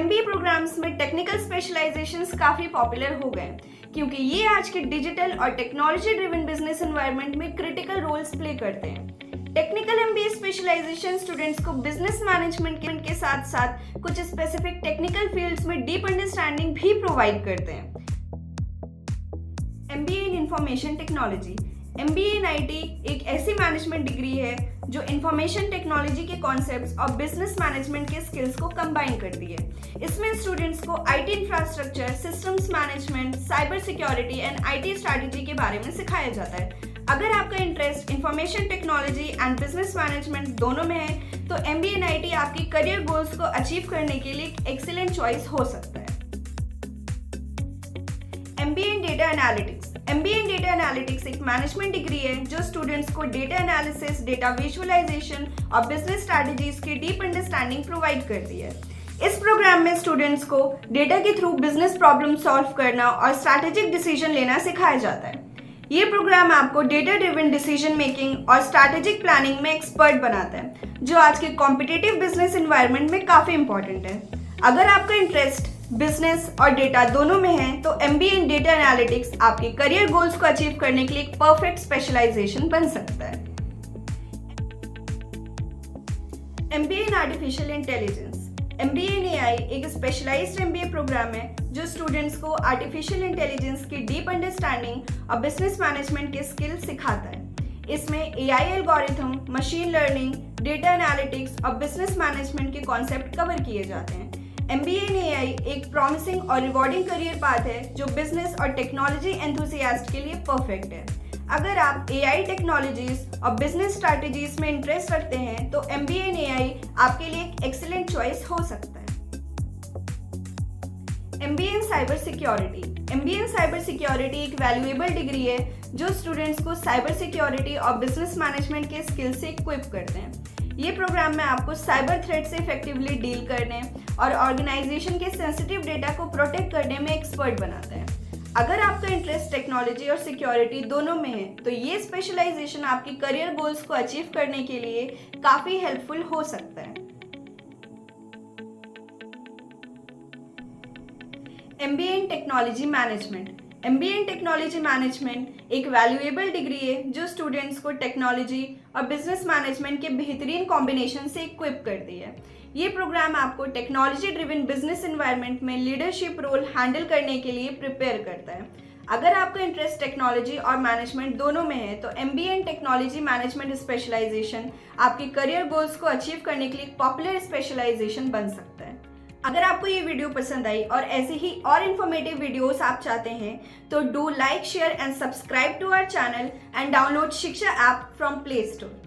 MBA programmes में technical specialisations काफ़ी popular हो गए क्योंकि ये आज के डिजिटल और टेक्नोलॉजी ड्रिवन बिजनेस एनवायरनमेंट में क्रिटिकल रोल्स प्ले करते हैं। टेक्निकल एमबीए स्पेशलाइजेशन स्टूडेंट्स को बिजनेस मैनेजमेंट के साथ साथ कुछ स्पेसिफिक टेक्निकल फील्ड्स में डीप अंडरस्टैंडिंग भी प्रोवाइड करते हैं। MBA in information technology. MBA in IT एक ऐसी मैनेजमेंट डिग्री है जो इंफॉर्मेशन टेक्नोलॉजी के कॉन्सेप्ट्स और बिजनेस मैनेजमेंट के स्किल्स को कंबाइन करती है। इसमें स्टूडेंट्स को IT infrastructure, systems management, cyber security and IT strategy के बारे में सिखाया जाता है। अगर आपका interest information technology and business management दोनों में है तो एमबीए इन आईटी आपकी करियर गोल्स को अचीव करने के लिए एक एक्सीलेंट चॉइस हो सकता है। MBA in data analytics. MBA in data analytics एक मैनेजमेंट डिग्री है जो स्टूडेंट्स को डेटा एनालिसिस, डेटा विजुअलाइजेशन और बिजनेस स्ट्रैटेजीज की डीप अंडरस्टैंडिंग प्रोवाइड करती है। इस प्रोग्राम में स्टूडेंट्स को डेटा के थ्रू बिजनेस प्रॉब्लम सॉल्व करना और स्ट्रैटेजिक डिसीजन लेना सिखाया जाता है। ये प्रोग्राम आपको डेटा ड्रिवन डिसीजन मेकिंग और स्ट्रैटेजिक प्लानिंग में एक्सपर्ट बनाता है, जो आज के कॉम्पिटिटिव बिजनेस एनवायरनमेंट में काफ़ी इंपॉर्टेंट है। अगर आपका इंटरेस्ट बिजनेस और डेटा दोनों में है तो एमबीए इन डेटा एनालिटिक्स आपके करियर गोल्स को अचीव करने के लिए एक परफेक्ट स्पेशलाइजेशन बन सकता है। MBA in artificial intelligence. MBA in AI एक स्पेशलाइज्ड एमबीए प्रोग्राम है जो स्टूडेंट्स को आर्टिफिशियल इंटेलिजेंस की डीप अंडरस्टैंडिंग और बिजनेस मैनेजमेंट के स्किल सिखाता है। इसमें AI algorithm, machine learning, data analytics और बिजनेस मैनेजमेंट के कॉन्सेप्ट कवर किए जाते हैं। एमबीए इन एआई एक प्रॉमिसिंग और रिवॉर्डिंग करियर पाथ है जो बिजनेस और टेक्नोलॉजी एंथुसियास्ट के लिए परफेक्ट है। अगर आप एआई टेक्नोलॉजीज और बिजनेस स्ट्रैटेजीज में इंटरेस्ट रखते हैं तो एमबीए इन एआई आपके लिए एक एक्सीलेंट चॉइस हो सकता है। MBA in cyber security. MBA in cyber security एक वैल्यूएबल डिग्री है जो स्टूडेंट्स को साइबर सिक्योरिटी और बिजनेस मैनेजमेंट के स्किल से इक्विप करते हैं। ये प्रोग्राम में आपको साइबर थ्रेट से इफेक्टिवली डील करने और ऑर्गेनाइजेशन के सेंसिटिव डेटा को प्रोटेक्ट करने में एक्सपर्ट बनाता है। अगर आपका इंटरेस्ट टेक्नोलॉजी और सिक्योरिटी दोनों में है तो ये स्पेशलाइजेशन आपकी करियर गोल्स को अचीव करने के लिए काफ़ी हेल्पफुल हो सकता है। MBA in technology management. MBA in technology management एक वैल्यूएबल डिग्री है जो स्टूडेंट्स को टेक्नोलॉजी और बिजनेस मैनेजमेंट के बेहतरीन कॉम्बिनेशन से इक्विप करती है। ये प्रोग्राम आपको टेक्नोलॉजी ड्रिवन बिजनेस एनवायरनमेंट में लीडरशिप रोल हैंडल करने के लिए प्रिपेयर करता है। अगर आपका इंटरेस्ट टेक्नोलॉजी और मैनेजमेंट दोनों में है तो MBA in technology management specialisation आपके करियर गोल्स को अचीव करने के लिए एक पॉपुलर स्पेशलाइजेशन बन सकता है। अगर आपको ये वीडियो पसंद आई और ऐसे ही और इन्फॉर्मेटिव वीडियोस आप चाहते हैं तो do like, share and subscribe to our channel and download Shiksha app from play store.